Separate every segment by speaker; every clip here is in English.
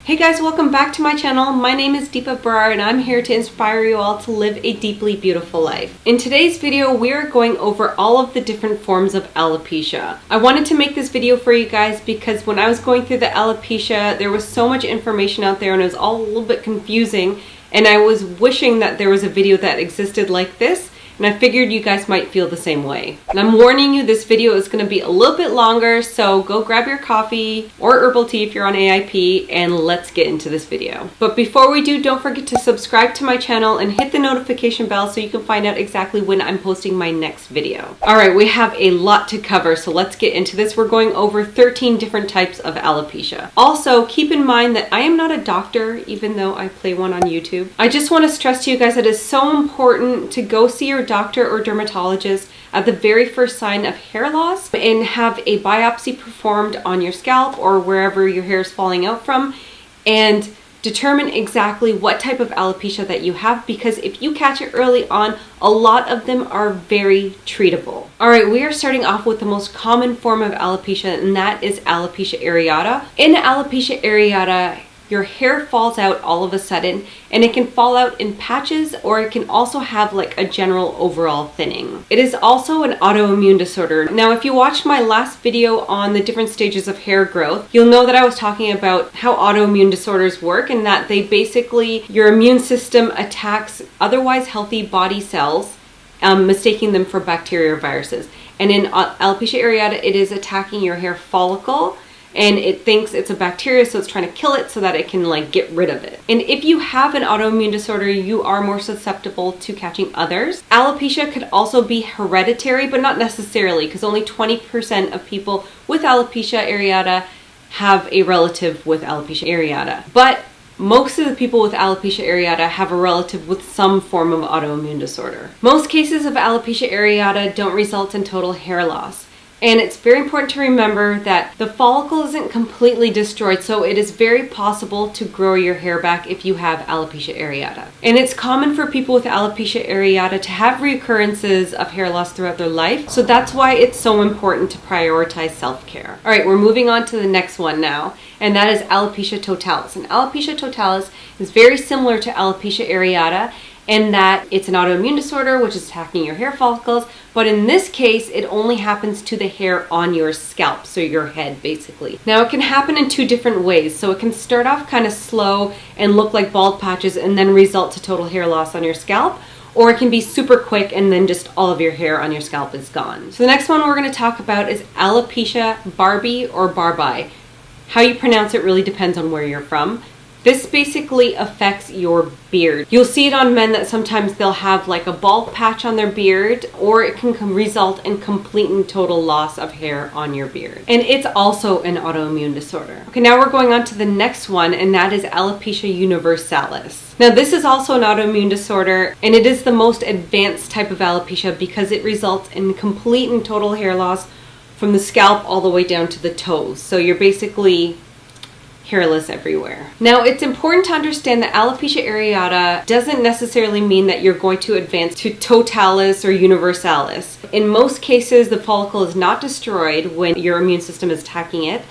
Speaker 1: Hey guys, welcome back to my channel. My name is Deepa Berar and I'm here to inspire you all to live a deeply beautiful life. In today's video, we are going over all of the different forms of alopecia. I wanted to make this video for you guys because when I was going through the alopecia, there was so much information out there and it was all a little bit confusing, and I was wishing that there was a video that existed like this. And I figured you guys might feel the same way. And I'm warning you, this video is going to be a little bit longer, so go grab your coffee or herbal tea if you're on AIP, and let's get into this video. But before we do, don't forget to subscribe to my channel and hit the notification bell so you can find out exactly when I'm posting my next video. Alright, we have a lot to cover, so let's get into this. We're going over 13 different types of alopecia. Also, keep in mind that I am not a doctor, even though I play one on YouTube. I just want to stress to you guys that it is so important to go see your doctor or dermatologist at the very first sign of hair loss and have a biopsy performed on your scalp or wherever your hair is falling out from, and determine exactly what type of alopecia that you have, because if you catch it early on, a lot of them are very treatable. Alright, we are starting off with the most common form of alopecia, and that is alopecia areata. In alopecia areata, your hair falls out all of a sudden, and it can fall out in patches, or it can also have like a general overall thinning. It is also an autoimmune disorder. Now, if you watched my last video on the different stages of hair growth, you'll know that I was talking about how autoimmune disorders work, and that they basically, your immune system attacks otherwise healthy body cells, mistaking them for bacteria or viruses. And in alopecia areata, it is attacking your hair follicle, and it thinks it's a bacteria, so it's trying to kill it so that it can like get rid of it. And if you have an autoimmune disorder, you are more susceptible to catching others. Alopecia could also be hereditary, but not necessarily, because only 20% of people with alopecia areata have a relative with alopecia areata. But most of the people with alopecia areata have a relative with some form of autoimmune disorder. Most cases of alopecia areata don't result in total hair loss. And it's very important to remember that the follicle isn't completely destroyed, so it is very possible to grow your hair back if you have alopecia areata. And it's common for people with alopecia areata to have recurrences of hair loss throughout their life, so that's why it's so important to prioritize self-care. Alright, we're moving on to the next one now, and that is alopecia totalis. And alopecia totalis is very similar to alopecia areata, and that it's an autoimmune disorder which is attacking your hair follicles, but in this case it only happens to the hair on your scalp, so your head basically. Now, it can happen in two different ways. So it can start off kind of slow and look like bald patches and then result to total hair loss on your scalp, or it can be super quick and then just all of your hair on your scalp is gone. So the next one we're going to talk about is alopecia barbae or BARBAE. How you pronounce it really depends on where you're from. This basically affects your beard. You'll see it on men that sometimes they'll have like a bald patch on their beard, or it can result in complete and total loss of hair on your beard. And it's also an autoimmune disorder. Okay, now we're going on to the next one, and that is alopecia universalis. Now, this is also an autoimmune disorder, and it is the most advanced type of alopecia because it results in complete and total hair loss from the scalp all the way down to the toes. So you're basically hairless everywhere. Now, it's important to understand that alopecia areata doesn't necessarily mean that you're going to advance to totalis or universalis. In most cases, the follicle is not destroyed when your immune system is attacking it,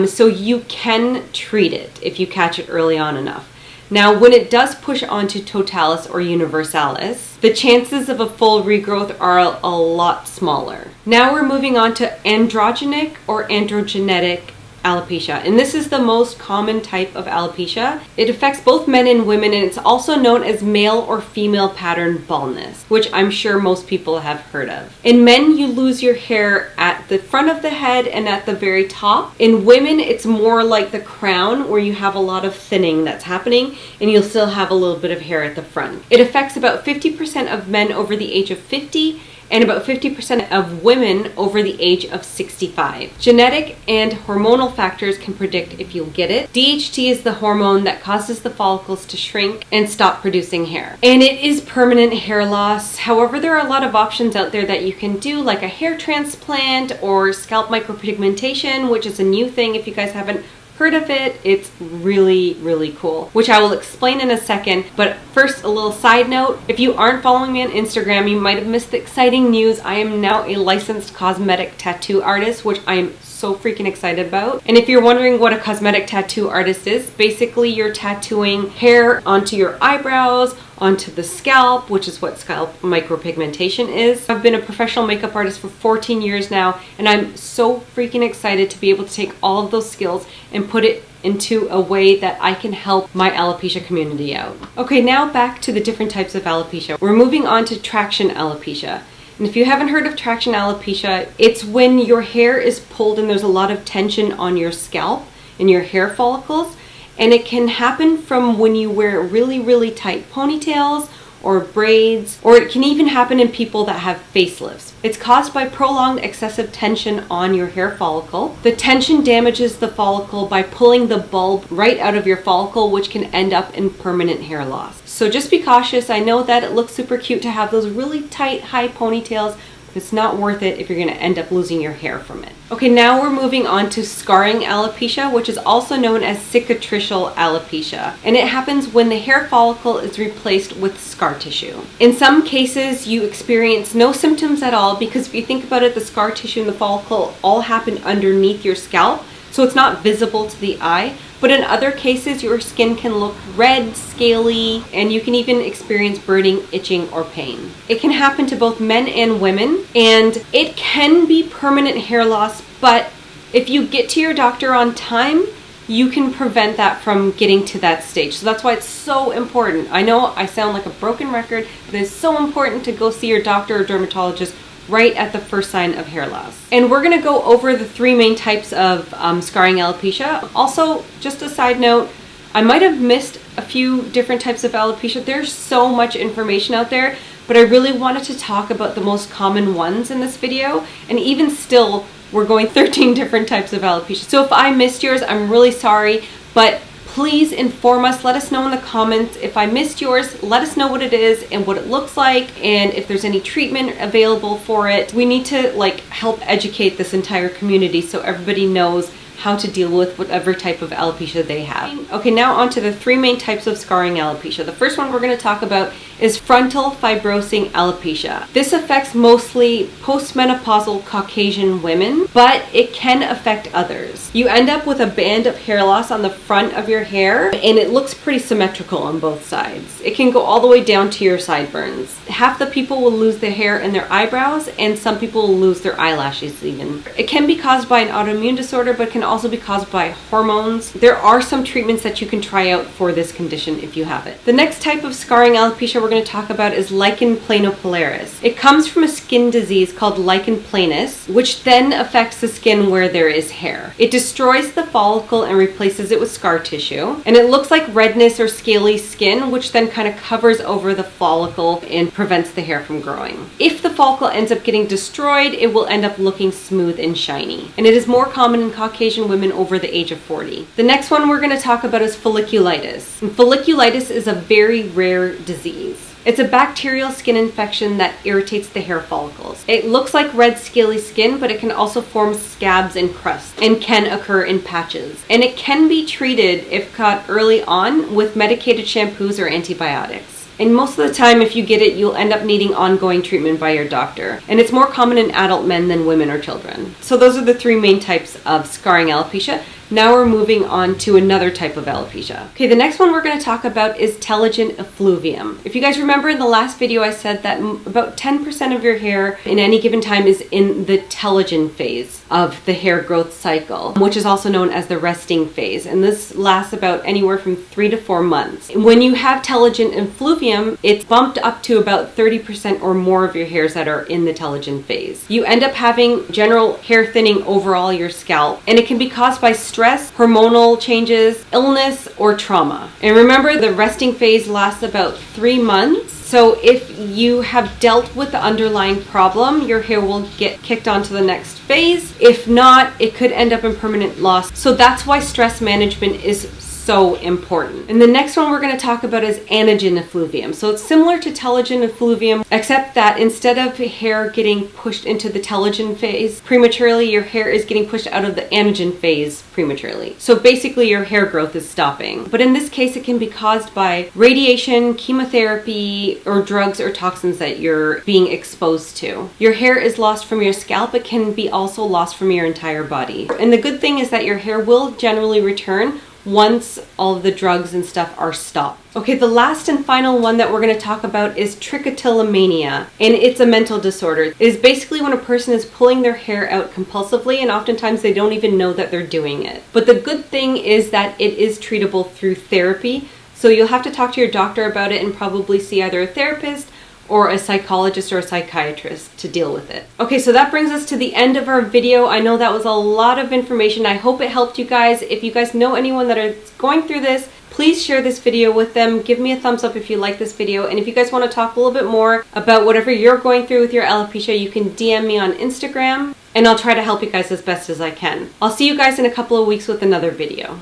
Speaker 1: so you can treat it if you catch it early on enough. Now, when it does push on to totalis or universalis, the chances of a full regrowth are a lot smaller. Now we're moving on to androgenic or androgenetic alopecia, and this is the most common type of alopecia. It affects both men and women, and it's also known as male or female pattern baldness, which I'm sure most people have heard of. In men, you lose your hair at the front of the head and at the very top. In women, it's more like the crown, where you have a lot of thinning that's happening, and you'll still have a little bit of hair at the front. It affects about 50% of men over the age of 50, and about 50% of women over the age of 65. Genetic and hormonal factors can predict if you'll get it. DHT is the hormone that causes the follicles to shrink and stop producing hair. And it is permanent hair loss. However, there are a lot of options out there that you can do, like a hair transplant or scalp micropigmentation, which is a new thing if you guys haven't heard of it. It's really, really cool, which I will explain in a second. But first, a little side note. If you aren't following me on Instagram, you might have missed the exciting news. I am now a licensed cosmetic tattoo artist, which I am so freaking excited about. And if you're wondering what a cosmetic tattoo artist is, basically you're tattooing hair onto your eyebrows, onto the scalp, which is what scalp micropigmentation is. I've been a professional makeup artist for 14 years now, and I'm so freaking excited to be able to take all of those skills and put it into a way that I can help my alopecia community out. Okay, now back to the different types of alopecia. We're moving on to traction alopecia. And if you haven't heard of traction alopecia, it's when your hair is pulled and there's a lot of tension on your scalp and your hair follicles. And it can happen from when you wear really, really tight ponytails or braids, or it can even happen in people that have facelifts. It's caused by prolonged excessive tension on your hair follicle. The tension damages the follicle by pulling the bulb right out of your follicle, which can end up in permanent hair loss. So just be cautious. I know that it looks super cute to have those really tight, high ponytails. It's not worth it if you're going to end up losing your hair from it. Okay, now we're moving on to scarring alopecia, which is also known as cicatricial alopecia. And it happens when the hair follicle is replaced with scar tissue. In some cases, you experience no symptoms at all because if you think about it, the scar tissue and the follicle all happen underneath your scalp, so it's not visible to the eye. But in other cases, your skin can look red, scaly, and you can even experience burning, itching, or pain. It can happen to both men and women, and it can be permanent hair loss, but if you get to your doctor on time, you can prevent that from getting to that stage. So that's why it's so important. I know I sound like a broken record, but it's so important to go see your doctor or dermatologist right at the first sign of hair loss. And we're gonna go over the three main types of scarring alopecia. Also, just a side note, I might have missed a few different types of alopecia. There's so much information out there, but I really wanted to talk about the most common ones in this video. And even still, we're going 13 different types of alopecia. So if I missed yours, I'm really sorry, but please inform us. Let us know in the comments. If I missed yours, let us know what it is and what it looks like and if there's any treatment available for it. We need to help educate this entire community so everybody knows how to deal with whatever type of alopecia they have. Okay, now on to the three main types of scarring alopecia. The first one we're going to talk about is frontal fibrosing alopecia. This affects mostly postmenopausal Caucasian women, but it can affect others. You end up with a band of hair loss on the front of your hair, and it looks pretty symmetrical on both sides. It can go all the way down to your sideburns. Half the people will lose their hair in their eyebrows, and some people will lose their eyelashes even. It can be caused by an autoimmune disorder, but can also be caused by hormones. There are some treatments that you can try out for this condition if you have it. The next type of scarring alopecia we're going to talk about is lichen planopilaris. It comes from a skin disease called lichen planus, which then affects the skin where there is hair. It destroys the follicle and replaces it with scar tissue, and it looks like redness or scaly skin, which then kind of covers over the follicle and prevents the hair from growing. If the follicle ends up getting destroyed, it will end up looking smooth and shiny, and it is more common in Caucasian women over the age of 40. The next one we're going to talk about is folliculitis. And folliculitis is a very rare disease. It's a bacterial skin infection that irritates the hair follicles. It looks like red scaly skin, but it can also form scabs and crusts and can occur in patches. And it can be treated, if caught early on, with medicated shampoos or antibiotics. And most of the time, if you get it, you'll end up needing ongoing treatment by your doctor. And it's more common in adult men than women or children. So those are the three main types of scarring alopecia. Now we're moving on to another type of alopecia. Okay, the next one we're going to talk about is telogen effluvium. If you guys remember in the last video, I said that about 10% of your hair in any given time is in the telogen phase of the hair growth cycle, which is also known as the resting phase. And this lasts about anywhere from 3 to 4 months. When you have telogen effluvium, it's bumped up to about 30% or more of your hairs that are in the telogen phase. You end up having general hair thinning over all your scalp, and it can be caused by stress, hormonal changes, illness, or trauma. And remember, the resting phase lasts about 3 months. So if you have dealt with the underlying problem, your hair will get kicked on to the next phase. If not, it could end up in permanent loss. So that's why stress management is so important. And the next one we're going to talk about is ANAGEN effluvium. So it's similar to TELOGEN effluvium, except that instead of hair getting pushed into the TELOGEN phase prematurely, your hair is getting pushed out of the ANAGEN phase prematurely. So basically your hair growth is stopping. But in this case, it can be caused by radiation, chemotherapy, or drugs or toxins that you're being exposed to. Your hair is lost from your scalp. It can be also lost from your entire body. And the good thing is that your hair will generally return once all of the drugs and stuff are stopped. Okay, the last and final one that we're going to talk about is trichotillomania, and it's a mental disorder. It is basically when a person is pulling their hair out compulsively, and oftentimes they don't even know that they're doing it. But the good thing is that it is treatable through therapy, so you'll have to talk to your doctor about it and probably see either a therapist or a psychologist or a psychiatrist to deal with it. Okay, so that brings us to the end of our video. I know that was a lot of information. I hope it helped you guys. If you guys know anyone that is going through this, please share this video with them. Give me a thumbs up if you like this video. And if you guys want to talk a little bit more about whatever you're going through with your alopecia, you can DM me on Instagram, and I'll try to help you guys as best as I can. I'll see you guys in a couple of weeks with another video.